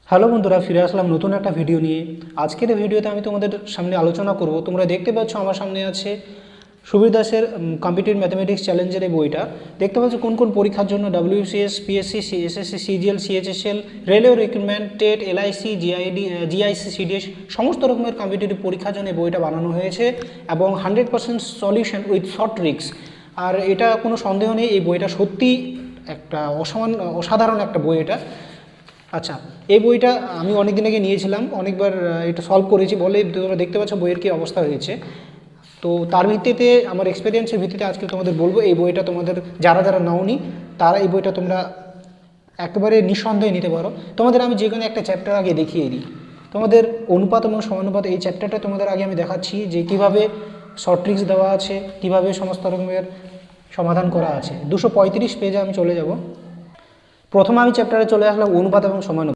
Hello বন্ধুরা, ফিরে আসলাম নতুন একটা ভিডিও নিয়ে। আজকের এই ভিডিওতে আমি তোমাদের সামনে আলোচনা করব। তোমরা দেখতে পাচ্ছ আমার সামনে আছে সুবীর দাসের কম্পিটিটিভ ম্যাথমেটিক্স চ্যালেঞ্জের এই বইটা। দেখতে পাচ্ছ কোন কোন পরীক্ষার জন্য WCS, PSC, SSC, CGL, CHSL, railway recruitment, TET, LIC, GIC, CDS সমস্ত রকমের কম্পিটিটিভ পরীক্ষার জন্য এই বইটা বানানো হয়েছে এবং 100% সলিউশন উইথ শর্ট ট্রিক্স। আর এটা কোনো সন্দেহ নেই, এই বইটা সত্যি একটা অসাধারণ একটা বই এটা। আচ্ছা, এই বইটা আমি অনেক দিন আগে নিয়েছিলাম, অনেকবার এটা সলভ করেছি বলে তোমরা দেখতে পাচ্ছ বইয়ের কী অবস্থা হয়েছে। তো তার ভিত্তিতে আমার এক্সপিরিয়েন্সের ভিত্তিতে আজকে তোমাদের বলবো এই বইটা তোমাদের যারা যারা নাওনি তারা এই বইটা তোমরা একেবারে নিঃসন্দেহে নিতে পারো। তোমাদের আমি যে কোনো একটা চ্যাপ্টার আগে দেখিয়ে দিই। তোমাদের অনুপাত এবং সমানুপাত এই চ্যাপ্টারটা তোমাদের আগে আমি দেখাচ্ছি যে কীভাবে শর্ট ট্রিক্স দেওয়া আছে, কীভাবে সমস্ত রকমের সমাধান করা আছে। 235 পেজে আমি চলে যাব। প্রথমে আমি চ্যাপ্টারে চলে আসলাম অনুপাত এবং সমানুপাত।